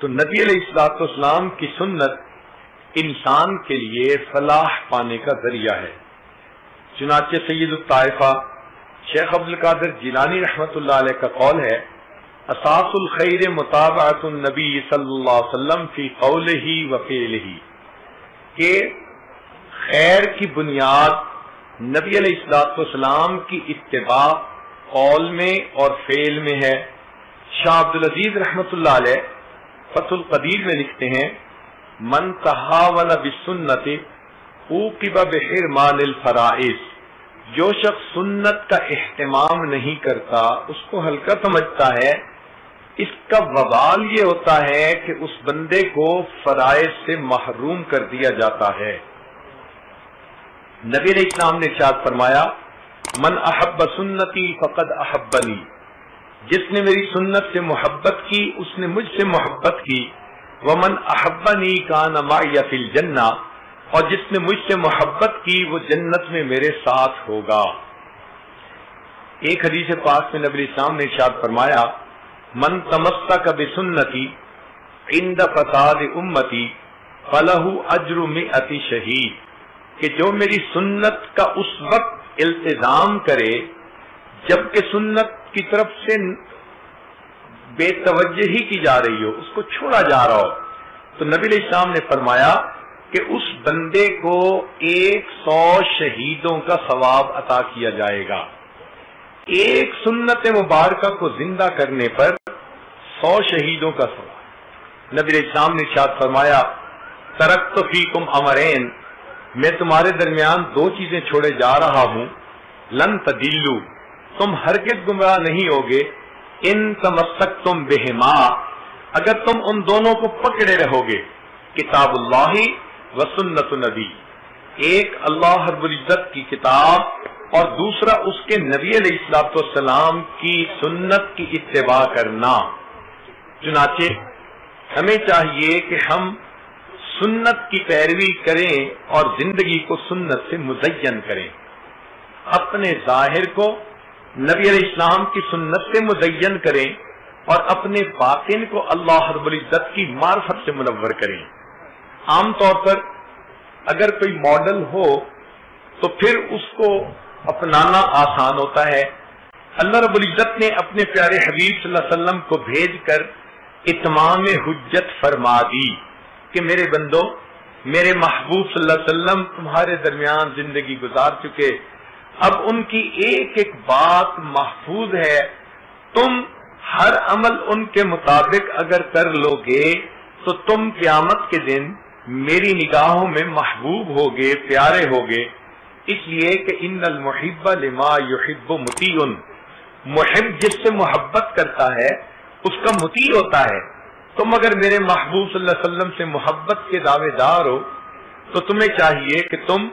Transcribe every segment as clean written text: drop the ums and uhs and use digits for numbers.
تو نبی علیہ الصلوۃ والسلام کی سنت انسان کے لیے فلاح پانے کا ذریعہ ہے۔ چنانچہ سید الطائفہ شیخ عبدالقادر جیلانی رحمۃ اللہ علیہ کا قول ہے، اساس الخیر متابعۃ النبی صلی اللہ علیہ وسلم فی قولہ و فعلہ، کہ خیر کی بنیاد نبی علیہ الصلوۃ والسلام کی اتباع قول میں اور فعل میں ہے۔ شاہ عبدالعزیز رحمۃ اللہ علیہ فتح القدیر میں لکھتے ہیں، من تہاون بالسنت عوقب بحرمان الفرائض، جو شخص سنت کا اہتمام نہیں کرتا، اس کو ہلکا سمجھتا ہے، اس کا وبال یہ ہوتا ہے کہ اس بندے کو فرائض سے محروم کر دیا جاتا ہے۔ نبی علیہ السلام نے ارشاد فرمایا، من احب سنتی فقد احبنی، جس نے میری سنت سے محبت کی اس نے مجھ سے محبت کی، ومن احبنی کان معی فی الجنہ، اور جس نے مجھ سے محبت کی وہ جنت میں میرے ساتھ ہوگا۔ ایک حدیث پاک میں نبی علیہ السلام نے ارشاد فرمایا، من تمسک بسنتی عند فساد امتی فلہ اجر 100 شہید، کہ جو میری سنت کا اس وقت التزام کرے جبکہ سنت کی طرف سے بے توجہی کی جا رہی ہو، اس کو چھوڑا جا رہا ہو، تو نبی علیہ السلام نے فرمایا کہ اس بندے کو 100 شہیدوں کا ثواب عطا کیا جائے گا۔ ایک سنت مبارکہ کو زندہ کرنے پر 100 شہیدوں کا ثواب۔ نبی علیہ السلام نے ارشاد فرمایا، ترکت فیکم امرین، میں تمہارے درمیان 2 چیزیں چھوڑے جا رہا ہوں، لن تضلوا، تم ہرگز گمراہ نہیں ہوگے، ان تمسکتم بہما، اگر تم ان دونوں کو پکڑے رہو گے، کتاب اللہ و سنت نبی، ایک اللہ رب العزت کی کتاب اور دوسرا اس کے نبی علیہ الصلوۃ والسلام کی سنت کی اتباع کرنا۔ چنانچہ ہمیں چاہیے کہ ہم سنت کی پیروی کریں اور زندگی کو سنت سے مزین کریں، اپنے ظاہر کو نبی علیہ السلام کی سنت سے مزین کریں اور اپنے باطن کو اللہ رب العزت کی معرفت سے منور کریں۔ عام طور پر اگر کوئی ماڈل ہو تو پھر اس کو اپنانا آسان ہوتا ہے۔ اللہ رب العزت نے اپنے پیارے حبیب صلی اللہ علیہ وسلم کو بھیج کر اتمام حجت فرما دی کہ میرے بندو، میرے محبوب صلی اللہ علیہ وسلم تمہارے درمیان زندگی گزار چکے، اب ان کی ایک ایک بات محفوظ ہے، تم ہر عمل ان کے مطابق اگر کر لو گے تو تم قیامت کے دن میری نگاہوں میں محبوب ہوگے، پیارے ہوگے، اس لیے کہ ان المحب لما یحب مطیع، محب جس سے محبت کرتا ہے اس کا مطیع ہوتا ہے۔ تم اگر میرے محبوب صلی اللہ علیہ وسلم سے محبت کے دعوے دار ہو تو تمہیں چاہیے کہ تم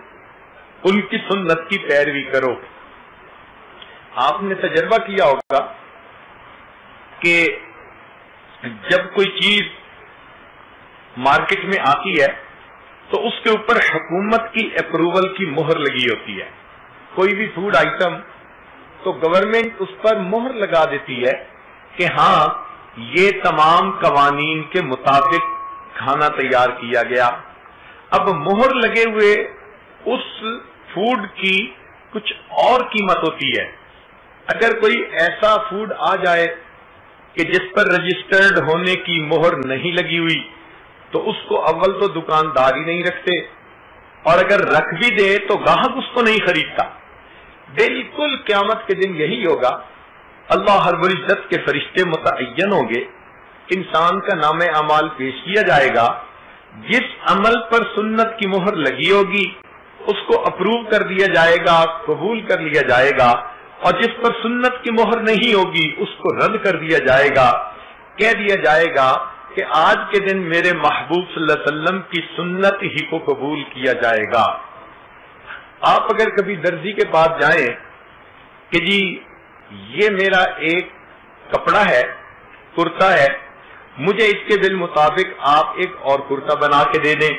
ان کی سنت کی پیروی کرو۔ آپ نے تجربہ کیا ہوگا کہ جب کوئی چیز مارکیٹ میں آتی ہے تو اس کے اوپر حکومت کی اپروول کی مہر لگی ہوتی ہے۔ کوئی بھی فوڈ آئٹم تو گورنمنٹ اس پر مہر لگا دیتی ہے کہ ہاں یہ تمام قوانین کے مطابق کھانا تیار کیا گیا۔ اب مہر لگے ہوئے اس فوڈ کی کچھ اور قیمت ہوتی ہے۔ اگر کوئی ایسا فوڈ آ جائے کہ جس پر رجسٹرڈ ہونے کی مہر نہیں لگی ہوئی تو اس کو اول تو دکاندار ہی نہیں رکھتے، اور اگر رکھ بھی دے تو گاہک اس کو نہیں خریدتا۔ بالکل قیامت کے دن یہی ہوگا، اللہ رب العزت کے فرشتے متعین ہوں گے، انسان کا نام اعمال پیش کیا جائے گا، جس عمل پر سنت کی مہر لگی ہوگی اس کو اپروو کر دیا جائے گا، قبول کر لیا جائے گا، اور جس پر سنت کی مہر نہیں ہوگی اس کو رد کر دیا جائے گا۔ کہہ دیا جائے گا کہ آج کے دن میرے محبوب صلی اللہ علیہ وسلم کی سنت ہی کو قبول کیا جائے گا۔ آپ اگر کبھی درزی کے پاس جائیں کہ جی یہ میرا ایک کپڑا ہے، کرتا ہے، مجھے اس کے بالمطابق آپ ایک اور کرتا بنا کے دے دیں،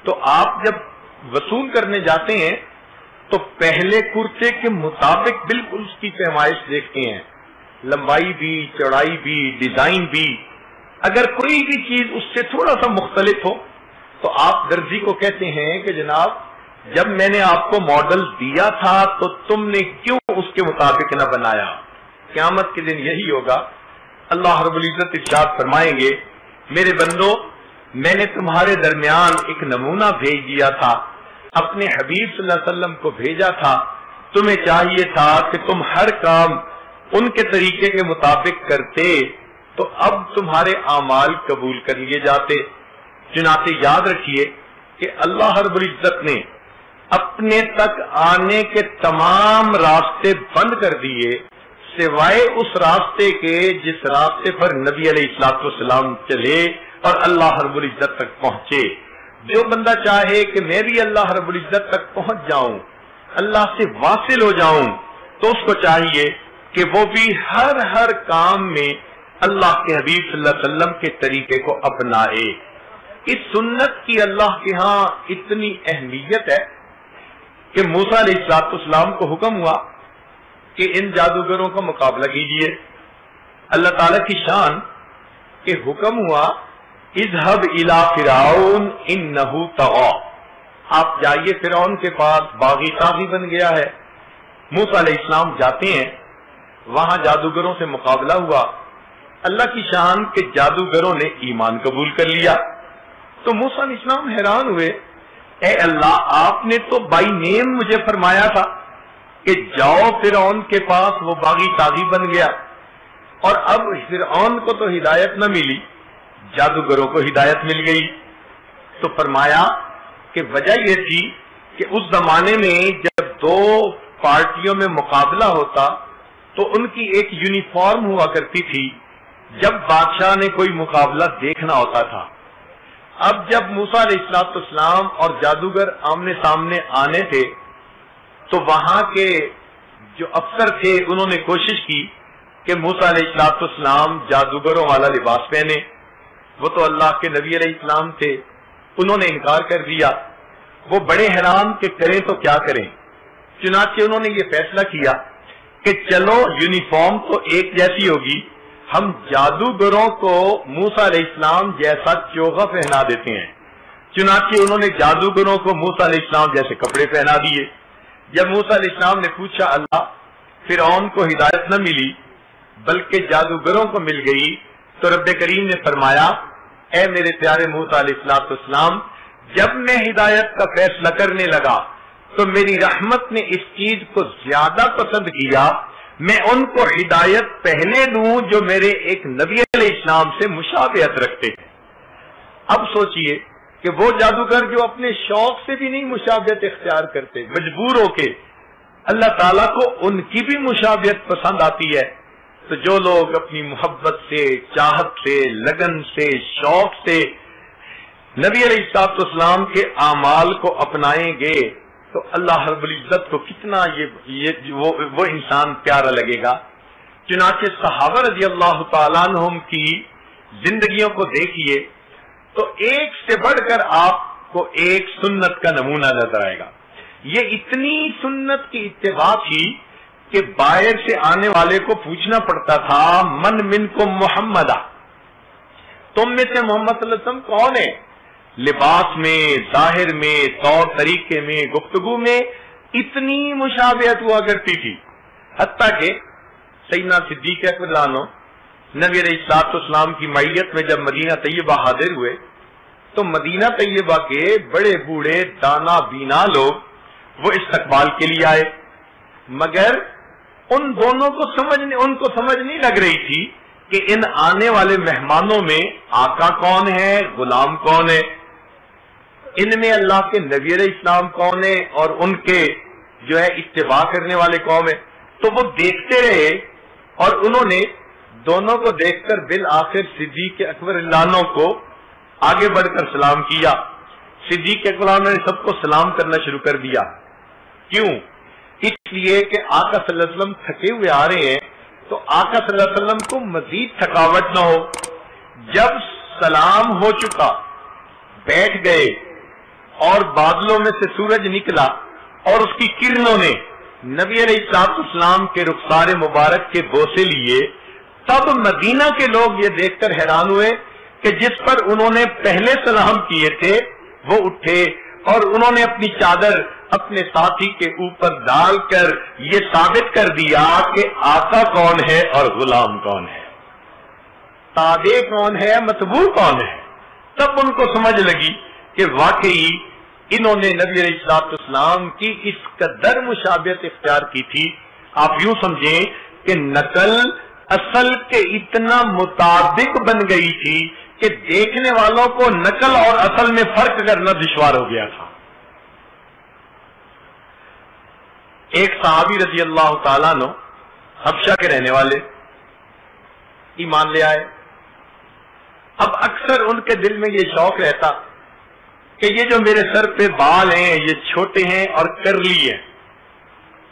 تو آپ جب وصول کرنے جاتے ہیں تو پہلے کرتے کے مطابق بالکل اس کی پیمائش دیکھتے ہیں، لمبائی بھی، چوڑائی بھی، ڈیزائن بھی، اگر کوئی بھی چیز اس سے تھوڑا سا مختلف ہو تو آپ درزی کو کہتے ہیں کہ جناب جب میں نے آپ کو ماڈل دیا تھا تو تم نے کیوں اس کے مطابق نہ بنایا؟ قیامت کے دن یہی ہوگا. اللہ رب العزت ارشاد فرمائیں گے میرے بندو میں نے تمہارے درمیان ایک نمونہ بھیج دیا تھا، اپنے حبیب صلی اللہ علیہ وسلم کو بھیجا تھا، تمہیں چاہیے تھا کہ تم ہر کام ان کے طریقے کے مطابق کرتے تو اب تمہارے اعمال قبول کر لیے جاتے. چنانچہ یاد رکھیے کہ اللہ رب العزت نے اپنے تک آنے کے تمام راستے بند کر دیے سوائے اس راستے کے جس راستے پر نبی علیہ الصلوۃ والسلام چلے اور اللہ رب العزت تک پہنچے. جو بندہ چاہے کہ میں بھی اللہ رب العزت تک پہنچ جاؤں، اللہ سے واصل ہو جاؤں، تو اس کو چاہیے کہ وہ بھی ہر کام میں اللہ کے حبیب صلی اللہ علیہ وسلم کے طریقے کو اپنائے. اس سنت کی اللہ کے ہاں اتنی اہمیت ہے کہ موسیٰ علیہ السلام کو حکم ہوا کہ ان جادوگروں کا مقابلہ کیجیے. اللہ تعالی کی شان کہ حکم ہوا اذهب الى فرعون انه طغى، آپ جائیے فرعون کے پاس، باغی طاغی بن گیا ہے. موسیٰ علیہ السلام جاتے ہیں، وہاں جادوگروں سے مقابلہ ہوا. اللہ کی شان کہ جادوگروں نے ایمان قبول کر لیا. تو موسیٰ علیہ السلام حیران ہوئے، اے اللہ آپ نے تو بائی نیم مجھے فرمایا تھا کہ جاؤ فرعون کے پاس، وہ باغی طاغی بن گیا، اور اب فرعون کو تو ہدایت نہ ملی، جادوگروں کو ہدایت مل گئی. تو فرمایا کہ وجہ یہ تھی کہ اس زمانے میں جب دو پارٹیوں میں مقابلہ ہوتا تو ان کی ایک یونیفارم ہوا کرتی تھی جب بادشاہ نے کوئی مقابلہ دیکھنا ہوتا تھا. اب جب موسیٰ علیہ السلام اور جادوگر آمنے سامنے آنے تھے تو وہاں کے جو افسر تھے انہوں نے کوشش کی کہ موسیٰ علیہ السلام جادوگروں والا لباس پہنے. وہ تو اللہ کے نبی علیہ السلام تھے، انہوں نے انکار کر دیا. وہ بڑے حیران کہ کریں تو کیا کریں. چنانچہ انہوں نے یہ فیصلہ کیا کہ چلو یونیفارم تو ایک جیسی ہوگی، ہم جادوگروں کو موسیٰ علیہ السلام جیسا چوغا پہنا دیتے ہیں. چنانچہ انہوں نے جادوگروں کو موسیٰ علیہ السلام جیسے کپڑے پہنا دیے. جب موسیٰ علیہ السلام نے پوچھا اللہ فرعون کو ہدایت نہ ملی بلکہ جادوگروں کو مل گئی، تو رب کریم نے فرمایا اے میرے پیارے موسیٰ علیہ السلام جب میں ہدایت کا فیصلہ کرنے لگا تو میری رحمت نے اس چیز کو زیادہ پسند کیا، میں ان کو ہدایت پہلے دوں جو میرے ایک نبی علیہ السلام سے مشابہت رکھتے ہیں. اب سوچئے کہ وہ جادوگر جو اپنے شوق سے بھی نہیں مشابہت اختیار کرتے، مجبور ہو کے، اللہ تعالیٰ کو ان کی بھی مشابہت پسند آتی ہے. تو جو لوگ اپنی محبت سے، چاہت سے، لگن سے، شوق سے نبی علیہ السلام کے اعمال کو اپنائیں گے تو اللہ رب العزت کو کتنا وہ انسان پیارا لگے گا. چنانچہ صحابہ رضی اللہ تعالیٰ عنہم کی زندگیوں کو دیکھیے تو ایک سے بڑھ کر آپ کو ایک سنت کا نمونہ نظر آئے گا. یہ اتنی سنت کی اتباع تھی کہ باہر سے آنے والے کو پوچھنا پڑتا تھا من منکم محمد، تم میں سے محمد صلی اللہ علیہ وسلم کون ہے؟ لباس میں، ظاہر میں، طور طریقے میں، گفتگو میں اتنی مشابہت ہوا کرتی تھی، حتیٰ کہ سیدنا صدیق اکبر عنہ نبی علیہ السلام کی معیت میں جب مدینہ طیبہ حاضر ہوئے تو مدینہ طیبہ کے بڑے بوڑھے دانا بینا لوگ وہ استقبال کے لیے آئے، مگر ان دونوں کو سمجھ نہیں لگ رہی تھی کہ ان آنے والے مہمانوں میں آقا کون ہے، غلام کون ہے، ان میں اللہ کے نبی علیہ السلام کون ہے اور ان کے جو ہے اتباع کرنے والے قوم ہے. تو وہ دیکھتے رہے اور انہوں نے دونوں کو دیکھ کر بالآخر صدیق اکبر عنہ کو آگے بڑھ کر سلام کیا. صدیق اکبر عنہ نے سب کو سلام کرنا شروع کر دیا. کیوں؟ اس لیے کہ آقا صلی اللہ علیہ وسلم تھکے ہوئے آ رہے ہیں تو آقا صلی اللہ علیہ وسلم کو مزید تھکاوٹ نہ ہو. جب سلام ہو چکا بیٹھ گئے اور بادلوں میں سے سورج نکلا اور اس کی کرنوں نے نبی علیہ السلام کے رخسار مبارک کے بوسے لیے تب مدینہ کے لوگ یہ دیکھ کر حیران ہوئے کہ جس پر انہوں نے پہلے سلام کیے تھے وہ اٹھے اور انہوں نے اپنی چادر اپنے ساتھی کے اوپر ڈال کر یہ ثابت کر دیا کہ آقا کون ہے اور غلام کون ہے، تابع کون ہے، متبوع کون ہے۔ تب ان کو سمجھ لگی کہ واقعی انہوں نے نبی علیہ الصلوۃ والسلام کی اس قدر مشابہت اختیار کی تھی، آپ یوں سمجھیں کہ نقل اصل کے اتنا مطابق بن گئی تھی کہ دیکھنے والوں کو نقل اور اصل میں فرق کرنا دشوار ہو گیا تھا۔ ایک صحابی رضی اللہ تعالیٰ عنہ حبشہ کے رہنے والے ایمان لے آئے۔ اب اکثر ان کے دل میں یہ شوق رہتا کہ یہ جو میرے سر پہ بال ہیں یہ چھوٹے ہیں اور کرلی ہیں،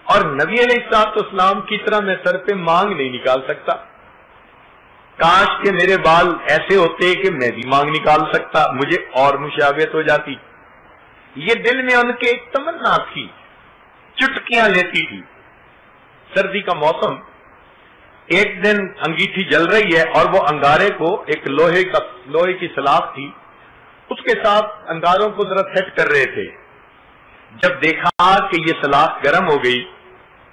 اور نبی علیہ الصلوۃ والسلام کی طرح میں سر پہ مانگ نہیں نکال سکتا، کاش کہ میرے بال ایسے ہوتے کہ میں بھی مانگ نکال سکتا، مجھے اور مشابہت ہو جاتی۔ یہ دل میں ان کے ایک تمنا تھی، چٹکیاں لیتی تھی۔ سردی کا موسم، ایک دن انگیٹھی جل رہی ہے اور وہ انگارے کو ایک لوہے کی سلاخ تھی، اس کے ساتھ انگاروں کو ذرا سیٹ کر رہے تھے۔ جب دیکھا کہ یہ سلاخ گرم ہو گئی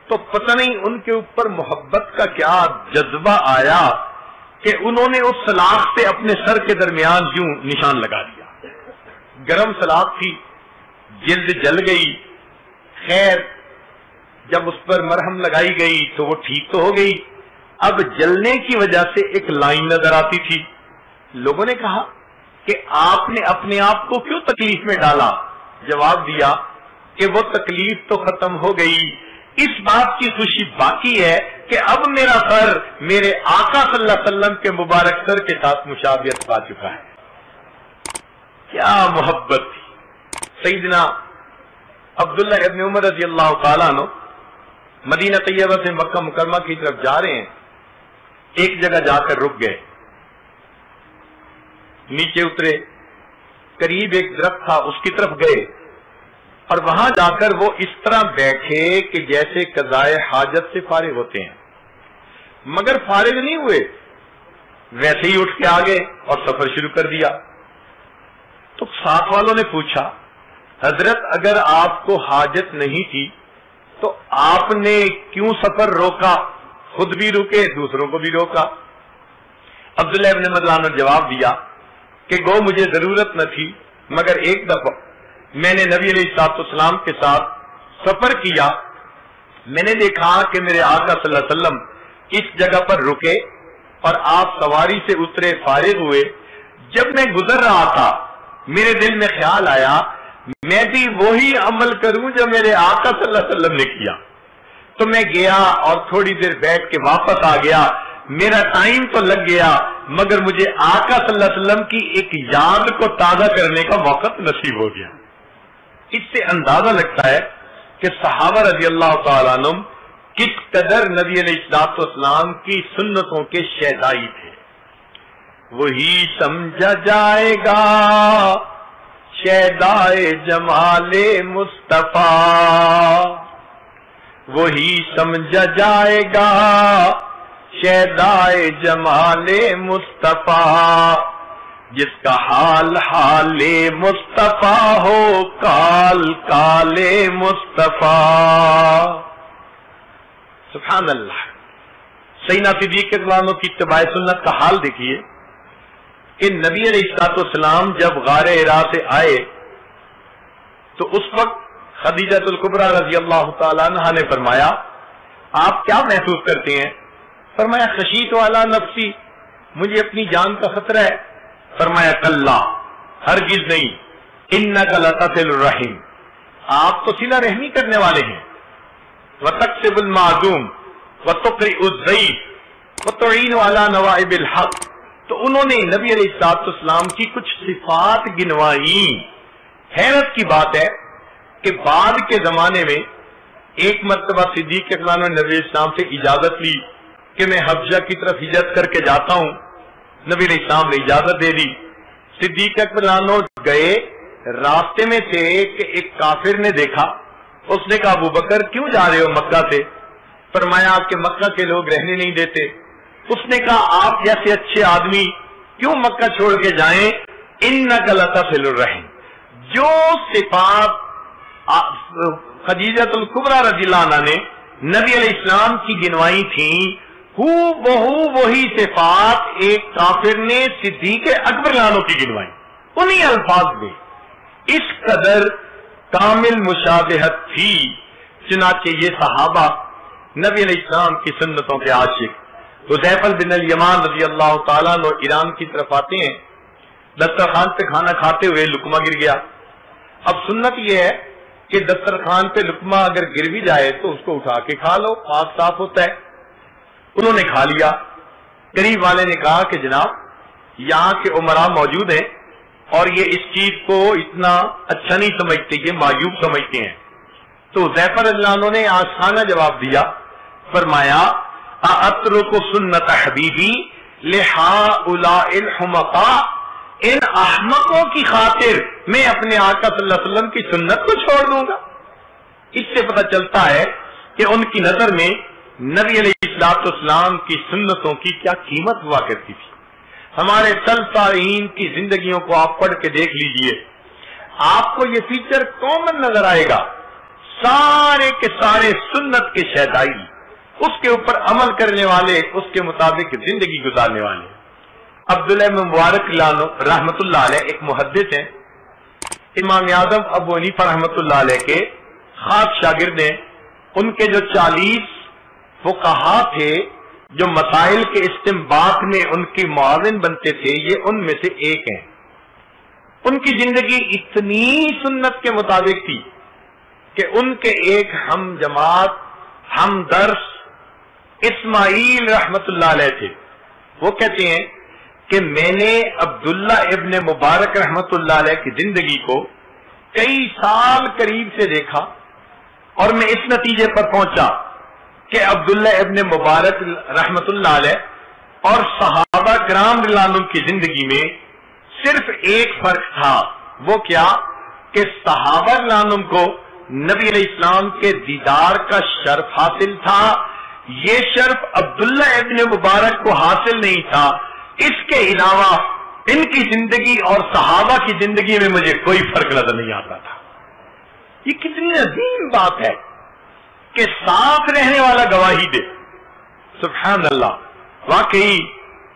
تو پتہ نہیں ان کے اوپر محبت کا کیا جذبہ آیا کہ انہوں نے اس سلاخ سے اپنے سر کے درمیان یوں نشان لگا دیا۔ گرم سلاخ تھی، جلد جل گئی، خیر جب اس پر مرہم لگائی گئی تو وہ ٹھیک تو ہو گئی، اب جلنے کی وجہ سے ایک لائن نظر آتی تھی۔ لوگوں نے کہا کہ آپ نے اپنے آپ کو کیوں تکلیف میں ڈالا؟ جواب دیا کہ وہ تکلیف تو ختم ہو گئی، اس بات کی خوشی باقی ہے کہ اب میرا سر میرے آقا صلی اللہ علیہ وسلم کے مبارک سر کے ساتھ مشابہت پا چکا ہے۔ کیا محبت تھی۔ سیدنا عبداللہ ابن عمر رضی اللہ تعالیٰ عنہ مدینہ طیبہ سے مکہ مکرمہ کی طرف جا رہے ہیں، ایک جگہ جا کر رک گئے، نیچے اترے، قریب ایک درخت تھا اس کی طرف گئے اور وہاں جا کر وہ اس طرح بیٹھے کہ جیسے قضائے حاجت سے فارغ ہوتے ہیں، مگر فارغ نہیں ہوئے، ویسے ہی اٹھ کے آگے اور سفر شروع کر دیا۔ تو ساتھ والوں نے پوچھا، حضرت اگر آپ کو حاجت نہیں تھی تو آپ نے کیوں سفر روکا؟ خود بھی رکے، دوسروں کو بھی روکا۔ عبداللہ ابن مدلان نے جواب دیا کہ گو مجھے ضرورت نہ تھی، مگر ایک دفعہ میں نے نبی علیہ الصلوۃ والسلام کے ساتھ سفر کیا، میں نے دیکھا کہ میرے آقا صلی اللہ علیہ وسلم اس جگہ پر رکے اور آپ سواری سے اترے، فارغ ہوئے۔ جب میں گزر رہا تھا میرے دل میں خیال آیا میں بھی وہی عمل کروں جو میرے آقا صلی اللہ علیہ وسلم نے کیا، تو میں گیا اور تھوڑی دیر بیٹھ کے واپس آ گیا۔ میرا ٹائم تو لگ گیا مگر مجھے آقا صلی اللہ علیہ وسلم کی ایک یاد کو تازہ کرنے کا وقت نصیب ہو گیا۔ اس سے اندازہ لگتا ہے کہ صحابہ رضی اللہ تعالیٰ عنہ کس قدر نبی علیہ الصلوۃ والسلام کی سنتوں کے شیدائی تھے۔ وہی سمجھا جائے گا شیدائے جمال مصطفیٰ، وہی سمجھا جائے گا شیدائے جمال مصطفیٰ، جس کا حال حال مصطفیٰ ہو کال کال مصطفیٰ۔ سبحان اللہ۔ سیدنا صدیق رضی اللہ عنہ کی اتباع سنت کا حال دیکھیے کہ نبی علیہ الصلوۃ والسلام جب غار حرا سے آئے تو اس وقت خدیجہ الکبریٰ رضی اللہ تعالی عنہا نے فرمایا آپ کیا محسوس کرتے ہیں؟ فرمایا خشیت والا نفسی، مجھے اپنی جان کا خطرہ ہے۔ فرمایا کلا، ہرگز نہیں، انک لتصل الرحم، آپ تو صلہ رحمی کرنے والے ہیں، وتکسب المعدوم وتقرئ الضیف وتعین علی نوائب الحق۔ تو انہوں نے نبی علیہ الصلوۃ والسلام کی کچھ صفات گنوائی۔ حیرت کی بات ہے کہ بعد کے زمانے میں ایک مرتبہ صدیق اکبر نے نبی السلام سے اجازت لی کہ میں حبشہ کی طرف ہجرت کر کے جاتا ہوں، نبی علیہ السلام نے اجازت دے دی۔ صدیق اکبر گئے، راستے میں تھے کہ ایک کافر نے دیکھا، اس نے کہا ابو بکر کیوں جا رہے ہو مکہ سے؟ فرمایا کہ مکہ کے لوگ رہنے نہیں دیتے۔ اس نے کہا آپ جیسے اچھے آدمی کیوں مکہ چھوڑ کے جائیں؟ انک لتصل الرحم. جو صفات خدیجہ الکبریٰ رضی اللہ عنہ نے نبی علیہ السلام کی گنوائی تھیں، وہی صفات ایک کافر نے صدیق اکبر عنہ کی گنوائی، انہی الفاظ میں. اس قدر کامل مشابہت تھی. چنانچہ یہ صحابہ نبی علیہ السلام کی سنتوں کے عاشق حذیفہ بن الیمان رضی اللہ تعالیٰ عنہ ایران کی طرف آتے ہیں. دسترخوان پہ کھانا کھاتے ہوئے لقمہ گر گیا. اب سنت یہ ہے کہ دسترخوان پہ لقمہ اگر گر بھی جائے تو اس کو اٹھا کے کھا لو، پاک صاف ہوتا ہے. انہوں نے کھا لیا. قریب والے نے کہا کہ جناب یہاں کے عمراء موجود ہیں اور یہ اس چیز کو اتنا اچھا نہیں سمجھتے، یہ معیوب سمجھتے ہیں. تو حذیفہ رضی اللہ عنہ نے آسانہ جواب دیا، فرمایا اترک سنت حبیبی لہؤلاء الحمقاء، ان احمقوں کی خاطر میں اپنے آقا صلی اللہ علیہ وسلم کی سنت کو چھوڑ دوں گا. اس سے پتہ چلتا ہے کہ ان کی نظر میں نبی علیہ السلام کی سنتوں کی کیا قیمت ہوا کرتی تھی. ہمارے صالحین کی زندگیوں کو آپ پڑھ کے دیکھ لیجئے، آپ کو یہ فیچر کامن نظر آئے گا. سارے کے سارے سنت کے شیدائی، اس کے اوپر عمل کرنے والے، اس کے مطابق زندگی گزارنے والے. عبداللہ بن مبارک رحمت اللہ علیہ ایک محدث ہیں، امام اعظم ابو حنیفہ رحمت اللہ علیہ کے خاص شاگرد ہیں. ان کے جو 40 فقہا تھے جو مسائل کے استنباط میں ان کی معاون بنتے تھے، یہ ان میں سے ایک ہیں. ان کی زندگی اتنی سنت کے مطابق تھی کہ ان کے ایک ہم جماعت ہم درس اسماعیل رحمت اللہ علیہ تھے. وہ کہتے ہیں کہ میں نے عبداللہ ابن مبارک رحمت اللہ علیہ کی زندگی کو کئی سال قریب سے دیکھا اور میں اس نتیجے پر پہنچا کہ عبداللہ ابن مبارک رحمت اللہ علیہ اور صحابہ کرام رضی اللہ عنہم کی زندگی میں صرف ایک فرق تھا. وہ کیا کہ صحابہ رضی اللہ عنہم کو نبی علیہ السلام کے دیدار کا شرف حاصل تھا، یہ شرف عبداللہ ابن مبارک کو حاصل نہیں تھا. اس کے علاوہ ان کی زندگی اور صحابہ کی زندگی میں مجھے کوئی فرق نظر نہیں آتا تھا. یہ کتنی عظیم بات ہے کہ ساتھ رہنے والا گواہی دے. سبحان اللہ. واقعی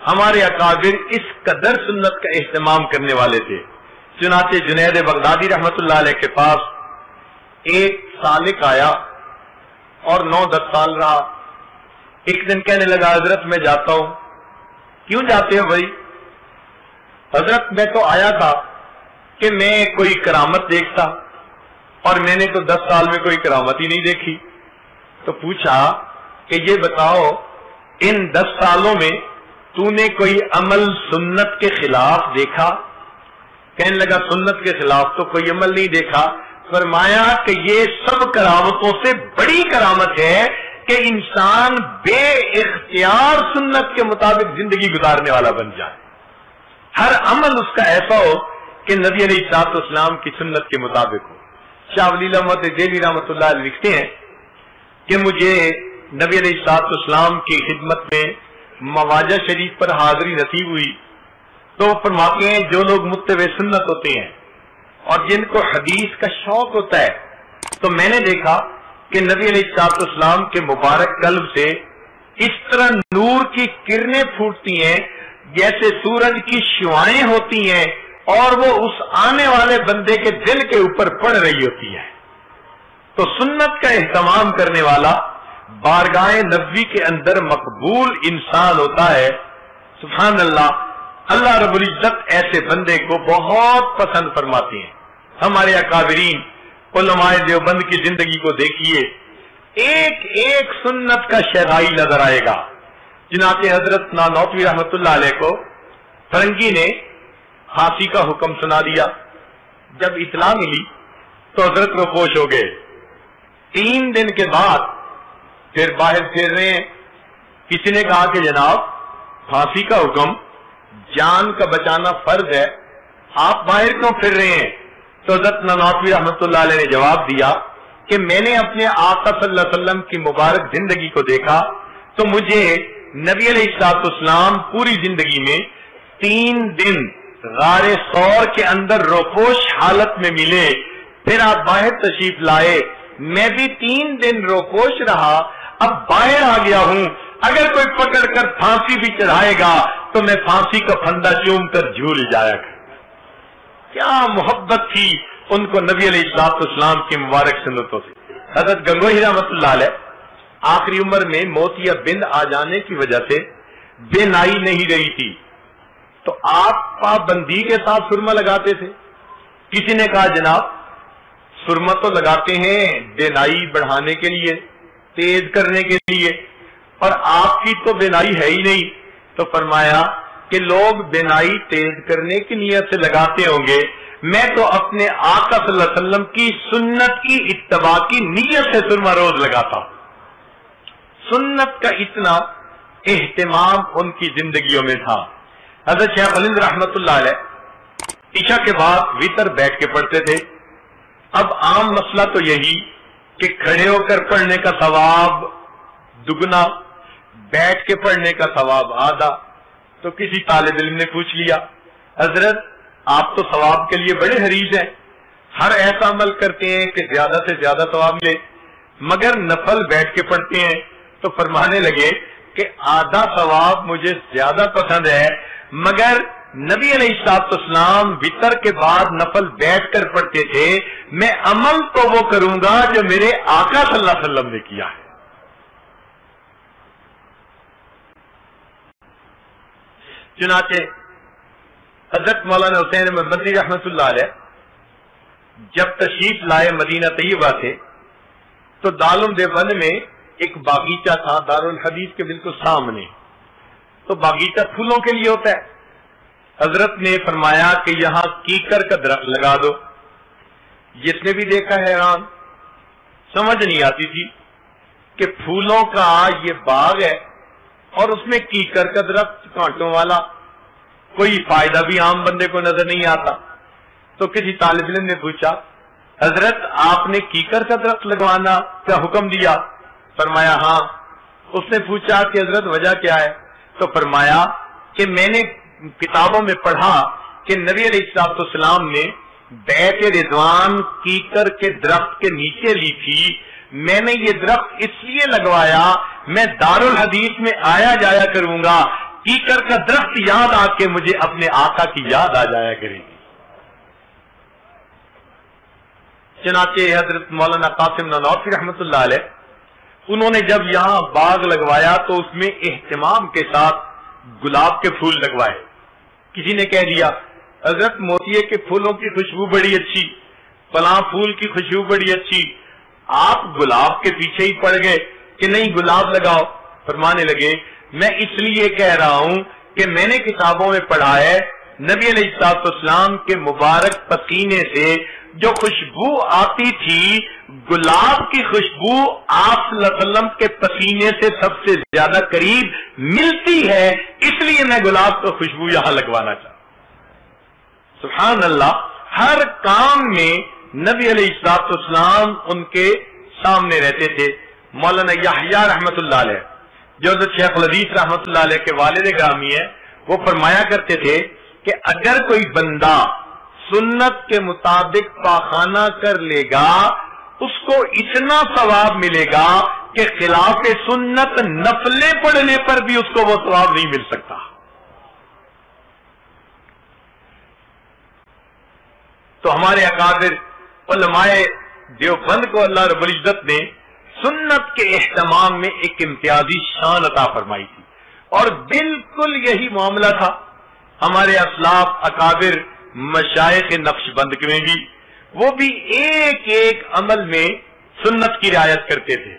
ہمارے اکابر اس قدر سنت کا اہتمام کرنے والے تھے. چنانچہ جنید بغدادی رحمت اللہ علیہ کے پاس ایک سالک آیا اور 9-10 سال رہا. ایک دن کہنے لگا حضرت میں جاتا ہوں. کیوں جاتے ہو بھائی؟ حضرت میں تو آیا تھا کہ میں کوئی کرامت دیکھتا اور میں نے تو 10 سال میں کوئی کرامت ہی نہیں دیکھی. تو پوچھا کہ یہ بتاؤ ان 10 سالوں میں تو نے کوئی عمل سنت کے خلاف دیکھا؟ کہنے لگا سنت کے خلاف تو کوئی عمل نہیں دیکھا. فرمایا کہ یہ سب کرامتوں سے بڑی کرامت ہے کہ انسان بے اختیار سنت کے مطابق زندگی گزارنے والا بن جائے. ہر عمل اس کا ایسا ہو کہ نبی علیہ السلام کی سنت کے مطابق ہو. شاہ ولی اللہ محمد دہلوی رحمۃ اللہ علیہ لکھتے ہیں کہ مجھے نبی علیہ السلام کی خدمت میں مواجہ شریف پر حاضری نصیب ہوئی تو فرماتے ہیں جو لوگ متبع سنت ہوتے ہیں اور جن کو حدیث کا شوق ہوتا ہے، تو میں نے دیکھا کہ نبی علیہ السلام کے مبارک قلب سے اس طرح نور کی کرنیں پھوٹتی ہیں جیسے سورج کی شعاعیں ہوتی ہیں اور وہ اس آنے والے بندے کے دل کے اوپر پڑ رہی ہوتی ہے. تو سنت کا اہتمام کرنے والا بارگاہ نبوی کے اندر مقبول انسان ہوتا ہے. سبحان اللہ. اللہ رب العزت ایسے بندے کو بہت پسند فرماتے ہیں. ہمارے اکابرین علماء دیوبند کی زندگی کو دیکھیے، ایک ایک سنت کا شہرائی نظر آئے گا. چنانچہ حضرت نانوتوی رحمت اللہ علیہ کو فرنگی نے پھانسی کا حکم سنا دیا. جب اطلاع ملی تو حضرت وہ خوش ہو گئے. 3 دن کے بعد پھر باہر پھر رہے ہیں. کسی نے کہا کہ جناب پھانسی کا حکم، جان کا بچانا فرض ہے، آپ باہر کیوں پھر رہے ہیں؟ تو حضرت نانوتوی رحمت اللہ علیہ نے جواب دیا کہ میں نے اپنے آقا صلی اللہ علیہ وسلم کی مبارک زندگی کو دیکھا تو مجھے نبی علیہ السلام پوری زندگی میں 3 دن غار ثور کے اندر روپوش حالت میں ملے، پھر آپ باہر تشریف لائے، میں بھی 3 دن روپوش رہا، اب باہر آ گیا ہوں، اگر کوئی پکڑ کر پھانسی بھی چڑھائے گا تو میں پھانسی کا پھندا چوم کر جھول جایا کر۔ کیا محبت تھی ان کو نبی علیہ السلام کی مبارک سنتوں سے۔ حضرت گنگوہی رحمۃ اللہ علیہ آخری عمر میں موت یا بند آ جانے کی وجہ سے بے نائی نہیں رہی تھی، تو آپ پابندی کے ساتھ سرما لگاتے تھے۔ کسی نے کہا جناب سرما تو لگاتے ہیں بے نائی بڑھانے کے لیے، تیز کرنے کے لیے، اور آپ کی تو بے نائی ہے ہی نہیں، تو فرمایا کہ لوگ بے نائی تیز کرنے کی نیت سے لگاتے ہوں گے، میں تو اپنے آقا صلی اللہ علیہ وسلم کی سنت کی اتباع کی نیت سے سرما روز لگاتا ہوں۔ سنت کا اتنا اہتمام ان کی زندگیوں میں تھا۔ حضرت شیخ الہند رحمت اللہ علیہ عشاء کے بعد وتر بیٹھ کے پڑھتے تھے۔ اب عام مسئلہ تو یہی کہ کھڑے ہو کر پڑھنے کا ثواب دگنا، بیٹھ کے پڑھنے کا ثواب آدھا۔ تو کسی طالب علم نے پوچھ لیا حضرت آپ تو ثواب کے لیے بڑے حریص ہیں، ہر ایسا عمل کرتے ہیں کہ زیادہ سے زیادہ ثواب ملے، مگر نفل بیٹھ کے پڑھتے ہیں، تو فرمانے لگے کہ آدھا ثواب مجھے زیادہ پسند ہے، مگر نبی علیہ السلام وتر کے بعد نفل بیٹھ کر پڑھتے تھے، میں عمل تو وہ کروں گا جو میرے آقا صلی اللہ علیہ وسلم نے کیا ہے۔ چنانچہ حضرت مولانا حسین احمد مدنی رحمت اللہ علیہ جب تشریف لائے مدینہ طیبہ سے، تو دارالعلوم دیوبند میں ایک باغیچہ تھا دارالحدیث کے بالکل سامنے، تو باغیچہ پھولوں کے لیے ہوتا ہے۔ حضرت نے فرمایا کہ یہاں کیکر کا درخت لگا دو۔ جس نے بھی دیکھا حیران، سمجھ نہیں آتی تھی کہ پھولوں کا یہ باغ ہے اور اس میں کیکر کا درخت کانٹوں والا، کوئی فائدہ بھی عام بندے کو نظر نہیں آتا۔ تو کسی طالب علم نے پوچھا حضرت آپ نے کیکر کا درخت لگوانا کا حکم دیا؟ فرمایا ہاں۔ اس نے پوچھا کہ حضرت وجہ کیا ہے؟ تو فرمایا کہ میں نے کتابوں میں پڑھا کہ نبی علیہ السلام نے بیت رضوان کیکر کے درخت کے نیچے لی تھی، میں نے یہ درخت اس لیے لگوایا میں دارالحدیث میں آیا جایا کروں گا، کیکر کا درخت یاد آ کے مجھے اپنے آقا کی یاد آ جایا کرے گی۔ چنانچہ حضرت مولانا قاسم نانوتوی رحمت اللہ علیہ انہوں نے جب یہاں باغ لگوایا تو اس میں اہتمام کے ساتھ گلاب کے پھول لگوائے۔ کسی نے کہہ دیا حضرت موتیے کے پھولوں کی خوشبو بڑی اچھی، فلاں پھول کی خوشبو بڑی اچھی، آپ گلاب کے پیچھے ہی پڑ گئے کہ نہیں گلاب لگاؤ۔ فرمانے لگے میں اس لیے کہہ رہا ہوں کہ میں نے کتابوں میں پڑھا ہے نبی علیہ السلام کے مبارک پسینے سے جو خوشبو آتی تھی، گلاب کی خوشبو آپ صلی اللہ علیہ وسلم کے پسینے سے سب سے زیادہ قریب ملتی ہے، اس لیے میں گلاب کی خوشبو یہاں لگوانا چاہتا ہوں۔ سبحان اللہ، ہر کام میں نبی علیہ السلام ان کے سامنے رہتے تھے۔ مولانا یحییٰ رحمت اللہ علیہ جو حضرت شیخ الحدیث رحمت اللہ علیہ کے والد گرامی ہے، وہ فرمایا کرتے تھے کہ اگر کوئی بندہ سنت کے مطابق پاخانہ کر لے گا اس کو اتنا ثواب ملے گا کہ خلاف سنت نفلیں پڑھنے پر بھی اس کو وہ ثواب نہیں مل سکتا۔ تو ہمارے اکابر علماء دیوبند کو اللہ رب العزت نے سنت کے اہتمام میں ایک امتیازی شان عطا فرمائی تھی، اور بالکل یہی معاملہ تھا ہمارے اسلاف اکابر مشائخ نقش بند میں بھی، وہ بھی ایک ایک عمل میں سنت کی رعایت کرتے تھے۔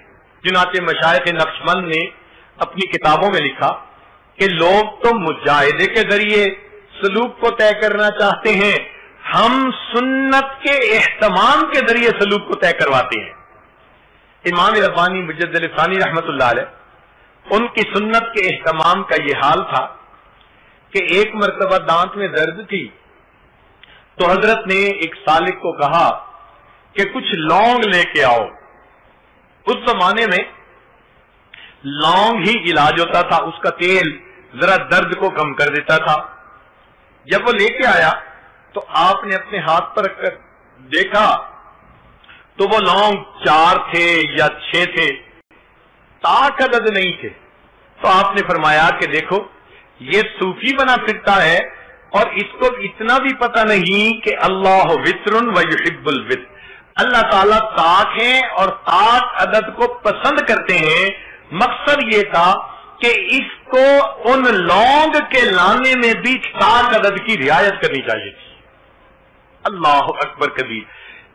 چنانچہ مشائخ نقش بند نے اپنی کتابوں میں لکھا کہ لوگ تو مجاہدے کے ذریعے سلوک کو طے کرنا چاہتے ہیں، ہم سنت کے اہتمام کے ذریعے سلوک کو طے کرواتے ہیں۔ امام ربانی مجدد ثانی رحمت اللہ علیہ ان کی سنت کے اہتمام کا یہ حال تھا کہ ایک مرتبہ دانت میں درد تھی تو حضرت نے ایک سالک کو کہا کہ کچھ لونگ لے کے آؤ۔ اس زمانے میں لونگ ہی علاج ہوتا تھا، اس کا تیل ذرا درد کو کم کر دیتا تھا۔ جب وہ لے کے آیا تو آپ نے اپنے ہاتھ پر رکھ کر دیکھا تو وہ لونگ 4 تھے یا 6 تھے، تاک عدد نہیں تھے۔ تو آپ نے فرمایا کہ دیکھو یہ صوفی بنا پھرتا ہے اور اس کو اتنا بھی پتہ نہیں کہ اللہ وتر و یحب الوتر، اللہ تعالیٰ تاک ہیں اور تاک عدد کو پسند کرتے ہیں۔ مقصد یہ تھا کہ اس کو ان لونگ کے لانے میں بھی تاک عدد کی رعایت کرنی چاہیے تھی۔ اللہ اکبر کبیر،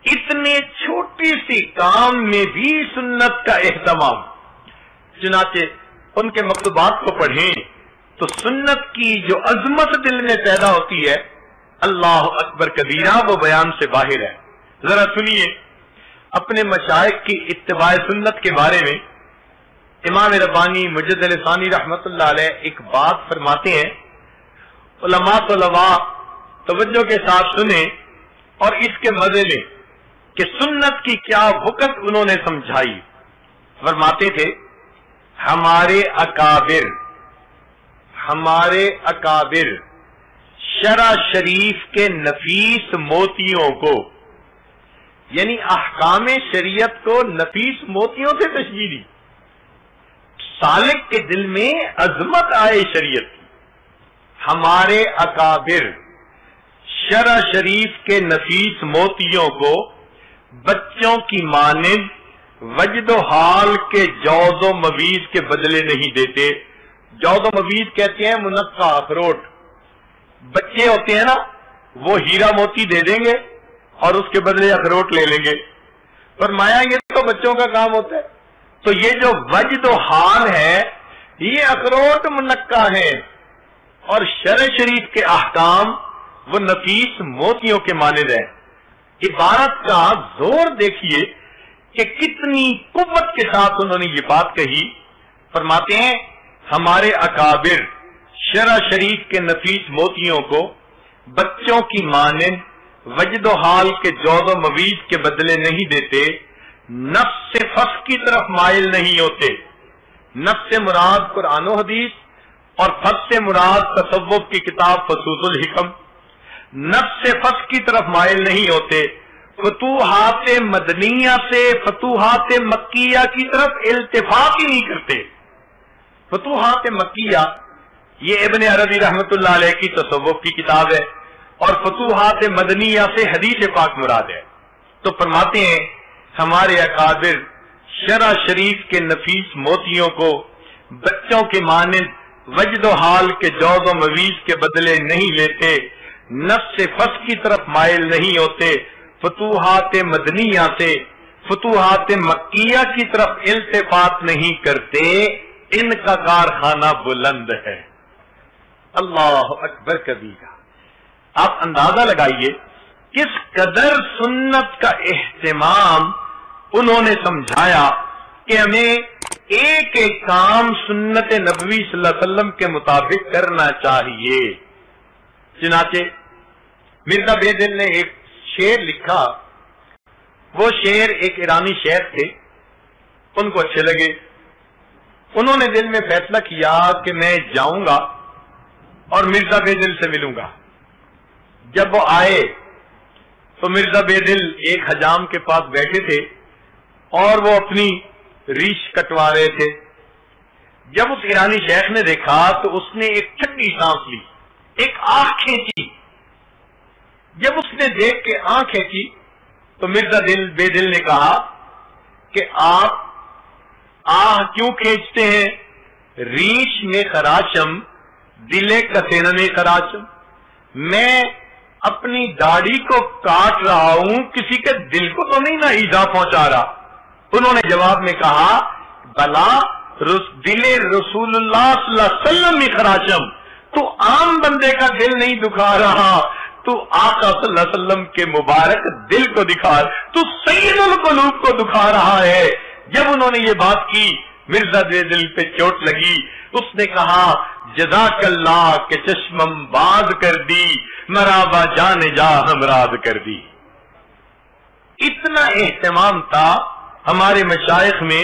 اتنے چھوٹی سی کام میں بھی سنت کا اہتمام۔ چنانچہ ان کے مکتوبات کو پڑھیں تو سنت کی جو عظمت دل میں پیدا ہوتی ہے، اللہ اکبر کبیرہ، وہ بیان سے باہر ہے۔ ذرا سنیے اپنے مشائخ کی اتباع سنت کے بارے میں امام ربانی مجد ثانی رحمت اللہ علیہ ایک بات فرماتے ہیں، علماء طلباء توجہ کے ساتھ سنیں اور اس کے مزے لیں کہ سنت کی کیا وقت انہوں نے سمجھائی۔ فرماتے تھے ہمارے اکابر شرع شریف کے نفیس موتیوں کو، یعنی احکام شریعت کو نفیس موتیوں سے تشبیہ دی، سالک کے دل میں عظمت آئے شریعت کی۔ ہمارے اکابر شرع شریف کے نفیس موتیوں کو بچوں کی مانند وجد و حال کے جوز و مویز کے بدلے نہیں دیتے۔ جوز و مویز کہتے ہیں منقع اخروٹ، بچے ہوتے ہیں نا، وہ ہیرا موتی دے دیں گے اور اس کے بدلے اخروٹ لے لیں گے۔ فرمایا یہ تو بچوں کا کام ہوتا ہے، تو یہ جو وجد و حال ہے یہ اخروٹ منقع ہے، اور شرع شریف کے احکام وہ نفیس موتیوں کے مانند ہیں۔ عبارت کا زور دیکھیے کہ کتنی قوت کے ساتھ انہوں نے یہ بات کہی۔ فرماتے ہیں ہمارے اکابر شرع شریف کے نفیس موتیوں کو بچوں کی مانند وجد و حال کے جوز و مویز کے بدلے نہیں دیتے، نفس سے فس کی طرف مائل نہیں ہوتے۔ نفس سے مراد قرآن و حدیث اور فس سے مراد تصوف کی کتاب فصوص الحکم۔ نفس سے فس کی طرف مائل نہیں ہوتے، فتوحات مدنیہ سے فتوحات مکیہ کی طرف التفات ہی نہیں کرتے۔ فتوحات مکیہ یہ ابن عربی رحمت اللہ علیہ کی تصوف کی کتاب ہے، اور فتوحات مدنیہ سے حدیث پاک مراد ہے۔ تو فرماتے ہیں ہمارے اکابر شرع شریف کے نفیس موتیوں کو بچوں کے مانند وجد و حال کے جوز و مویز کے بدلے نہیں لیتے، نفس فس کی طرف مائل نہیں ہوتے، فتوحات مدنیہ سے فتوحات مکیہ کی طرف التفات نہیں کرتے، ان کا کارخانہ بلند ہے۔ اللہ اکبر کبیرہ۔ آپ اندازہ لگائیے کس قدر سنت کا اہتمام انہوں نے سمجھایا کہ ہمیں ایک ایک کام سنت نبوی صلی اللہ علیہ وسلم کے مطابق کرنا چاہیے۔ چنانچہ مرزا بے دل نے ایک شعر لکھا، وہ شعر ایک ایرانی شیخ تھے، ان کو اچھے لگے، انہوں نے دل میں فیصلہ کیا کہ میں جاؤں گا اور مرزا بے دل سے ملوں گا۔ جب وہ آئے تو مرزا بے دل ایک حجام کے پاس بیٹھے تھے اور وہ اپنی ریش کٹوا رہے تھے۔ جب اس ایرانی شیخ نے دیکھا تو اس نے ایک ٹھنڈی سانس لی، ایک آنکھ کھینچی۔ جب اس نے دیکھ کے آنکھ کھینچی تو مرزا بے دل نے کہا کہ آپ کیوں کھینچتے ہیں؟ ریش میں خراشم دلے کسینہ میں خراشم، میں اپنی داڑھی کو کاٹ رہا ہوں، کسی کے دل کو تو نہیں نہ ایذا پہنچا رہا۔ انہوں نے جواب میں کہا بلا دل رسول اللہ صلی اللہ علیہ وسلم میں خراشم، تو عام بندے کا دل نہیں دکھا رہا، تو آقا صلی اللہ علیہ وسلم کے مبارک دل کو دکھا، تو سید القلوب کو دکھا رہا ہے۔ جب انہوں نے یہ بات کی مرزا بے دل پہ چوٹ لگی، اس نے کہا جزاک اللہ کہ چشمم باز کر دی، مرابا جان جا ہمراز کر دی۔ اتنا اہتمام تھا ہمارے مشائخ میں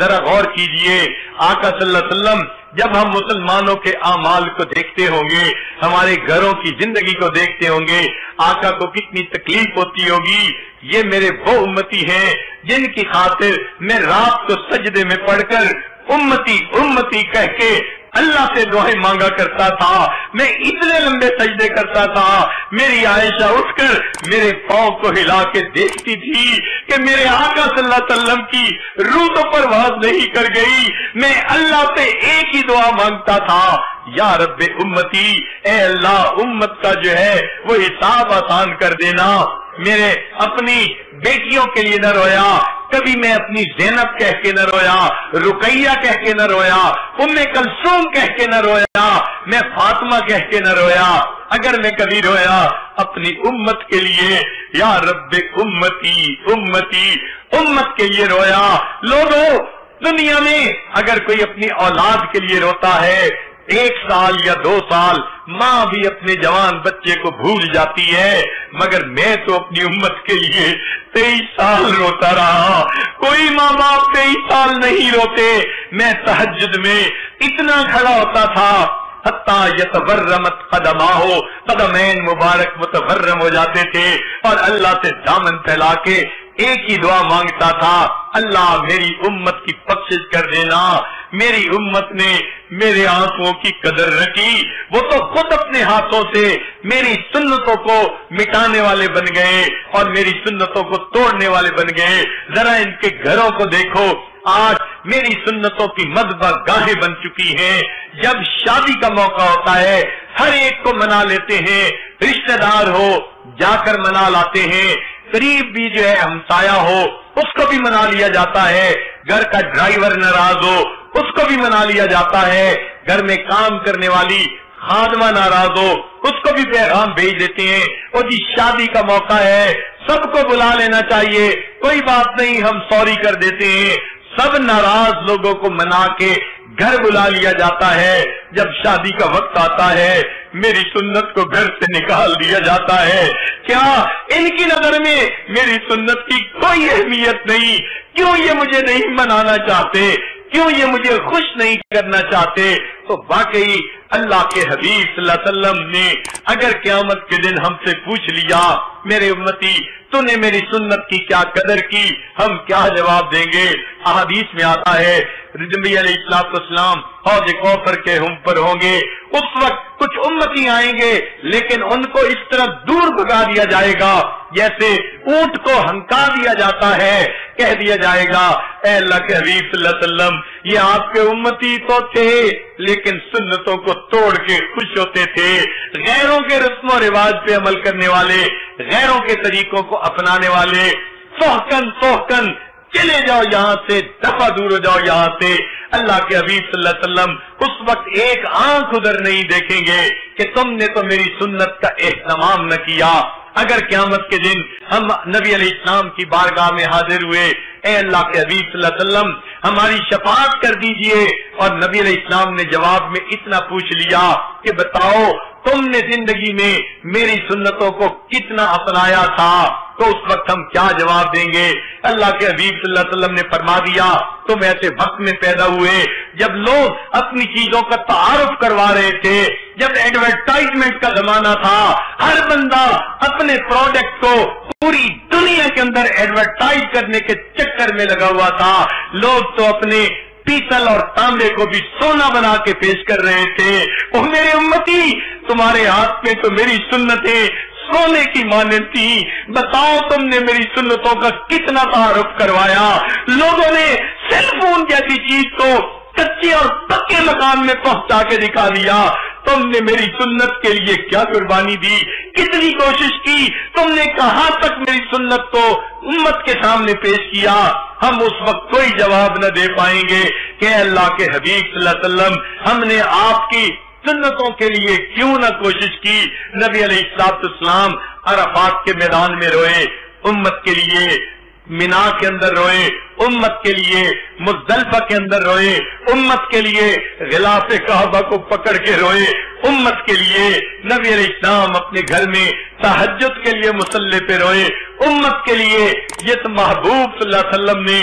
ذرا غور کیجئے آقا صلی اللہ علیہ وسلم جب ہم مسلمانوں کے اعمال کو دیکھتے ہوں گے، ہمارے گھروں کی زندگی کو دیکھتے ہوں گے، آقا کو کتنی تکلیف ہوتی ہوگی۔ یہ میرے وہ امتی ہیں جن کی خاطر میں رات کو سجدے میں پڑھ کر امتی امتی کہہ کے اللہ سے دعائیں مانگا کرتا تھا، میں اتنے لمبے سجدے کرتا تھا، میری عائشہ اٹھ کر میرے پاؤں کو ہلا کے دیکھتی تھی کہ میرے آقا صلی اللہ علیہ وسلم کی روح تو پرواز نہیں کر گئی، میں اللہ سے ایک ہی دعا مانگتا تھا، یا رب امتی، اے اللہ امت کا جو ہے وہ حساب آسان کر دینا۔ میرے اپنی بیٹیوں کے لیے نہ رویا، کبھی میں اپنی زینب کہہ کے نہ رویا، رقیہ کہہ کے نہ رویا، ام کلثوم کہہ کے نہ رویا، میں فاطمہ کہہ کے نہ رویا، اگر میں کبھی رویا اپنی امت کے لیے، یا رب امتی امتی امت کے لیے رویا۔ لوگوں دنیا میں اگر کوئی اپنی اولاد کے لیے روتا ہے 1 سال یا 2 سال ماں بھی اپنے جوان بچے کو بھول جاتی ہے، مگر میں تو اپنی امت کے لیے 23 سال روتا رہا۔ کوئی ماں باپ 23 سال نہیں روتے۔ میں تہجد میں اتنا کھڑا ہوتا تھا حتیٰ یتورمت قدماہ، قدمین مبارک متورم ہو جاتے تھے، اور اللہ سے دامن پھیلا کے ایک ہی دعا مانگتا تھا، اللہ میری امت کی بخشش کر دینا۔ میری امت نے میرے آنسوؤں کی قدر رکھی، وہ تو خود اپنے ہاتھوں سے میری سنتوں کو مٹانے والے بن گئے اور میری سنتوں کو توڑنے والے بن گئے۔ ذرا ان کے گھروں کو دیکھو، آج میری سنتوں کی مذبح گاہیں بن چکی ہیں۔ جب شادی کا موقع ہوتا ہے ہر ایک کو منا لیتے ہیں، رشتہ دار ہو جا کر منا لاتے ہیں، قریب بھی جو ہے ہمسایہ ہو اس کو بھی منا لیا جاتا ہے، گھر کا ڈرائیور ناراض ہو اس کو بھی منا لیا جاتا ہے، گھر میں کام کرنے والی خادمہ ناراض ہو اس کو بھی پیغام بھیج دیتے ہیں، اور جی شادی کا موقع ہے سب کو بلا لینا چاہیے، کوئی بات نہیں ہم سوری کر دیتے ہیں۔ سب ناراض لوگوں کو منا کے گھر بلا لیا جاتا ہے، جب شادی کا وقت آتا ہے میری سنت کو گھر سے نکال دیا جاتا ہے۔ کیا ان کی نظر میں میری سنت کی کوئی اہمیت نہیں؟ کیوں یہ مجھے نہیں منانا چاہتے؟ کیوں یہ مجھے خوش نہیں کرنا چاہتے؟ تو واقعی اللہ کے حبیب صلی اللہ علیہ وسلم نے اگر قیامت کے دن ہم سے پوچھ لیا میرے امتی تو نے میری سنت کی کیا قدر کی، ہم کیا جواب دیں گے؟ احادیث میں آتا ہے نبی علیہ السلام حوض کوثر کے ہم پر ہوں گے، اس وقت کچھ امتی آئیں گے لیکن ان کو اس طرح دور بھگا دیا جائے گا جیسے اونٹ کو ہنکا دیا جاتا ہے، کہہ دیا جائے گا اے اللہ کے حبیب صلی اللہ علیہ وسلم یہ آپ کے امتی تو تھے لیکن سنتوں کو توڑ کے خوش ہوتے تھے، غیروں کے رسم و رواج پہ عمل کرنے والے، غیروں کے طریقوں کو اپنانے والے، سوہکن چلے جاؤ یہاں سے، دفعہ دور ہو جاؤ یہاں سے۔ اللہ کے حبیب صلی اللہ علیہ وسلم اس وقت ایک آنکھ ادھر نہیں دیکھیں گے کہ تم نے تو میری سنت کا اہتمام نہ کیا۔ اگر قیامت کے دن ہم نبی علیہ السلام کی بارگاہ میں حاضر ہوئے، اے اللہ کے حبیب صلی اللہ علیہ وسلم ہماری شفاعت کر دیجئے، اور نبی علیہ السلام نے جواب میں اتنا پوچھ لیا کہ بتاؤ تم نے زندگی میں میری سنتوں کو کتنا اپنایا تھا، تو اس وقت ہم کیا جواب دیں گے؟ اللہ کے حبیب صلی اللہ علیہ وسلم نے فرما دیا تم ایسے وقت میں پیدا ہوئے جب لوگ اپنی چیزوں کا تعارف کروا رہے تھے، جب ایڈورٹائزمنٹ کا زمانہ تھا، ہر بندہ اپنے پروڈکٹ کو پوری دنیا کے اندر ایڈورٹائز کرنے کے چکر میں لگا ہوا تھا، لوگ تو اپنے پیتل اور تانبے کو بھی سونا بنا کے پیش کر رہے تھے۔ او میرے امتی تمہارے ہاتھ میں تو میری سنتیں سونے کی مانند تھی، بتاؤ تم نے میری سنتوں کا کتنا تعارف کروایا۔ لوگوں نے سیل فون جیسی چیز کو کچے اور پکے مکان میں پہنچا کے دکھا دیا، تم نے میری سنت کے لیے کیا قربانی دی، کتنی کوشش کی، تم نے کہاں تک میری سنت کو امت کے سامنے پیش کیا؟ ہم اس وقت کوئی جواب نہ دے پائیں گے کہ اللہ کے حبیب صلی اللہ علیہ وسلم ہم نے آپ کی سنتوں کے لیے کیوں نہ کوشش کی۔ نبی علیہ السلام عرفات کے میدان میں روئے امت کے لیے، مینا کے اندر روئے امت کے لیے، مزدلفہ کے اندر روئے امت کے لیے، غلاف کعبہ کو پکڑ کے روئے امت کے لیے، نبی علیہ السلام اپنے گھر میں تہجد کے لیے مصلی پہ روئے امت کے لیے۔ یہ تو محبوب صلی اللہ علیہ وسلم نے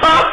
7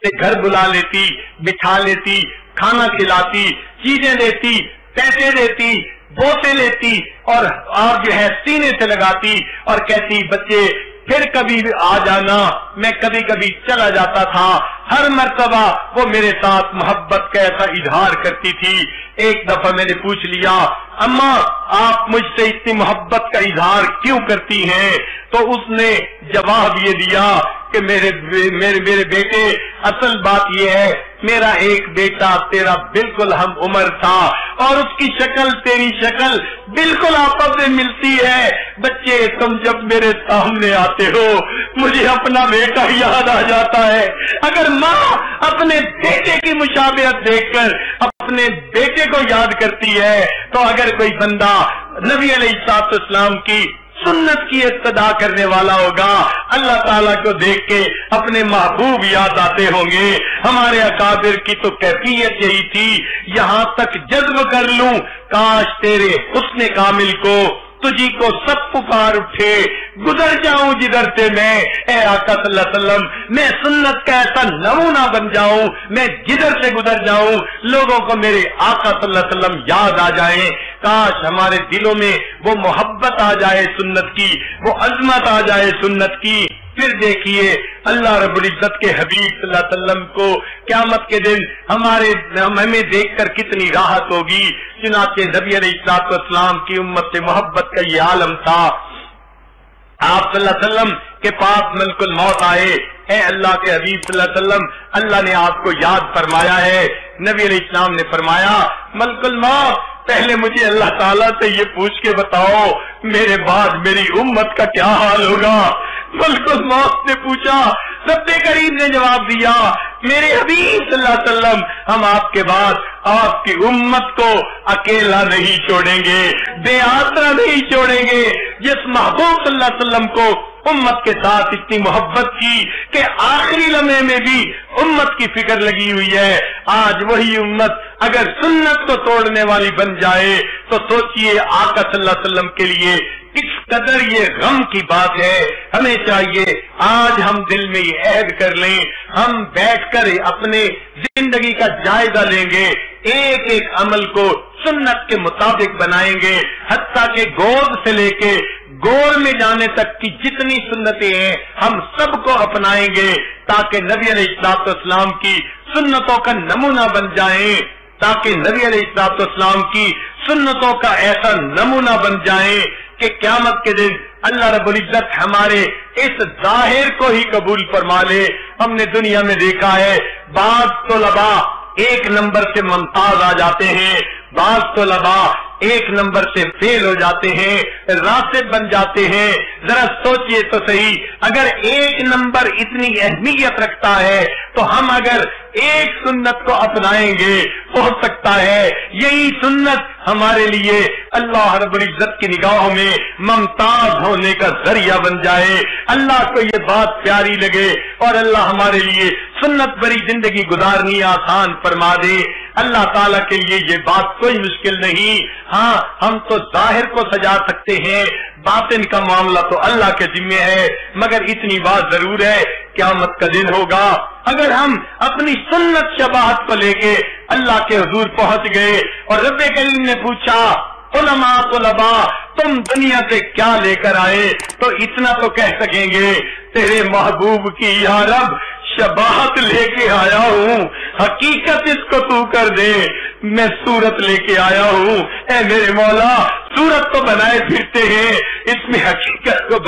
اپنے گھر بلا لیتی، بٹھا لیتی، کھانا کھلاتی، چیزیں دیتی، پیسے دیتی، بوسے لیتی اور جو ہے سینے سے لگاتی اور کہتی بچے پھر کبھی آ جانا، میں کبھی کبھی چلا جاتا تھا۔ ہر مرتبہ وہ میرے ساتھ محبت کا ایسا اظہار کرتی تھی۔ ایک دفعہ میں نے پوچھ لیا اماں آپ مجھ سے اتنی محبت کا اظہار کیوں کرتی ہیں؟ تو اس نے جواب یہ دیا کہ میرے بیٹے اصل بات یہ ہے میرا ایک بیٹا تیرا بالکل ہم عمر تھا اور اس کی شکل تیری شکل بالکل آپس میں ملتی ہے۔ بچے تم جب میرے سامنے آتے ہو مجھے اپنا بیٹا یاد آ جاتا ہے۔ اگر ماں اپنے بیٹے کی مشابہت دیکھ کر اپنے بیٹے کو یاد کرتی ہے تو اگر کوئی بندہ نبی علیہ الصلوۃ والسلام کی سنت کی اقتدا کرنے والا ہوگا اللہ تعالیٰ کو دیکھ کے اپنے محبوب یاد آتے ہوں گے۔ ہمارے اکابر کی تو کیفیت یہی تھی، یہاں تک جذب کر لوں کاش تیرے حسن کامل کو تجھی کو سب پکار اٹھے، گزر جاؤں جدھر سے میں، اے آقا صلی اللہ علیہ وسلم میں سنت کا ایسا نمونہ بن جاؤں، میں جدھر سے گزر جاؤں لوگوں کو میرے آقا صلی اللہ علیہ وسلم یاد آ جائیں۔ کاش ہمارے دلوں میں وہ محبت آ جائے سنت کی، وہ عظمت آ جائے سنت کی۔ پھر دیکھیے اللہ رب العزت کے حبیب صلی اللہ علیہ وسلم کو قیامت کے دن ہمیں دیکھ کر کتنی راحت ہوگی۔ چنانچہ نبی علیہ الصلوۃ والسلام کی امت سے محبت کا یہ عالم تھا۔ آپ صلی اللہ علیہ وسلم کے پاس ملک الموت آئے، اے اللہ کے حبیب صلی اللہ علیہ وسلم اللہ نے آپ کو یاد فرمایا ہے۔ نبی علیہ السلام نے فرمایا ملک الموت پہلے مجھے اللہ تعالیٰ سے یہ پوچھ کے بتاؤ میرے بعد میری امت کا کیا حال ہوگا۔ ملک الموت نے پوچھا، رب کریم نے جواب دیا میرے حبیب صلی اللہ علیہ وسلم ہم آپ کے بعد آپ کی امت کو اکیلا نہیں چھوڑیں گے، بے آسرا نہیں چھوڑیں گے۔ جس محبوب صلی اللہ علیہ وسلم کو امت کے ساتھ اتنی محبت کی کہ آخری لمحے میں بھی امت کی فکر لگی ہوئی ہے، آج وہی امت اگر سنت کو توڑنے والی بن جائے تو سوچئے آقا صلی اللہ علیہ وسلم کے لیے کس قدر یہ غم کی بات ہے۔ ہمیں چاہیے آج ہم دل میں یہ عہد کر لیں، ہم بیٹھ کر اپنے زندگی کا جائزہ لیں گے، ایک ایک عمل کو سنت کے مطابق بنائیں گے، حتیٰ کہ گود سے لے کے گور میں جانے تک کی جتنی سنتیں ہیں ہم سب کو اپنائیں گے تاکہ نبی علیہ الصلوۃ والسلام کی سنتوں کا نمونہ بن جائیں، تاکہ نبی علیہ الصلوۃ والسلام کی سنتوں کا ایسا نمونہ بن جائیں کہ قیامت کے دن اللہ رب العزت ہمارے اس ظاہر کو ہی قبول فرما لے۔ ہم نے دنیا میں دیکھا ہے بعض طلباء ایک نمبر سے ممتاز آ جاتے ہیں، بعض طلباء ایک نمبر سے فیل ہو جاتے ہیں، راسب بن جاتے ہیں۔ ذرا سوچئے تو صحیح، اگر ایک نمبر اتنی اہمیت رکھتا ہے تو ہم اگر ایک سنت کو اپنائیں گے ہو سکتا ہے یہی سنت ہمارے لیے اللہ رب العزت کی نگاہوں میں ممتاز ہونے کا ذریعہ بن جائے۔ اللہ کو یہ بات پیاری لگے اور اللہ ہمارے لیے سنت بری زندگی گزارنی آسان فرما دے۔ اللہ تعالیٰ کے لیے یہ بات کوئی مشکل نہیں۔ ہاں ہم تو ظاہر کو سجا سکتے ہیں، باطن کا معاملہ تو اللہ کے ذمہ ہے، مگر اتنی بات ضرور ہے قیامت کا دن ہوگا اگر ہم اپنی سنت شباہت کو لے کے اللہ کے حضور پہنچ گئے اور رب کریم نے پوچھا علماء طلباء تم دنیا سے کیا لے کر آئے تو اتنا تو کہہ سکیں گے تیرے محبوب کی یا رب شباہت لے کے آیا ہوں، حقیقت اس کو تو کر دے، میں صورت لے کے آیا ہوں۔ اے میرے مولا صورت تو بنائے پھرتے ہیں، اس میں حقیقت کو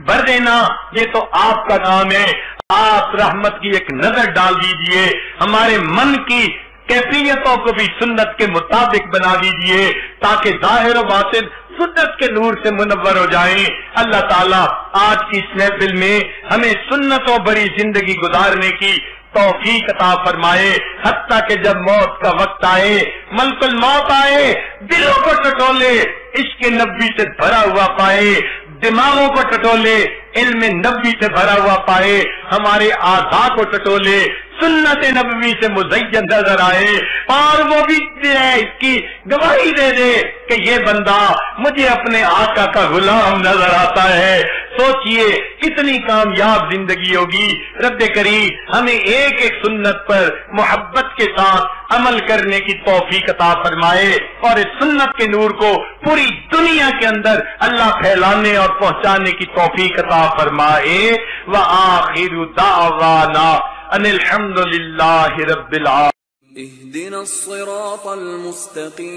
بھر دینا یہ تو آپ کا کام ہے۔ آپ رحمت کی ایک نظر ڈال دیجئے، ہمارے من کی کیفیتوں کو بھی سنت کے مطابق بنا دیجئے تاکہ ظاہر و باطن سنت کے نور سے منور ہو جائیں۔ اللہ تعالیٰ آج کی اس محفل میں ہمیں سنتوں بری زندگی گزارنے کی توفیق عطا فرمائے، حتیٰ کہ جب موت کا وقت آئے، ملک الموت آئے، دلوں کو ٹٹولے عشق نبی سے بھرا ہوا پائے، دماغوں کو ٹٹولے علم نبی سے بھرا ہوا پائے، ہمارے اعضاء کو ٹٹولے سنت نبوی سے مزین نظر آئے اور وہ بھی اس کی گواہی دے دے کہ یہ بندہ مجھے اپنے آقا کا غلام نظر آتا ہے۔ سوچئے کتنی کامیاب زندگی ہوگی۔ رب کریم ہمیں ایک ایک سنت پر محبت کے ساتھ عمل کرنے کی توفیق عطا فرمائے، اور اس سنت کے نور کو پوری دنیا کے اندر اللہ پھیلانے اور پہنچانے کی توفیق عطا فرمائے۔ وآخر دعوانا ان الحمد للہ رب العالمین۔ اهدنا الصراط المستقیم،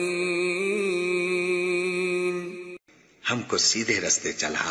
ہم کو سیدھے رستے چلا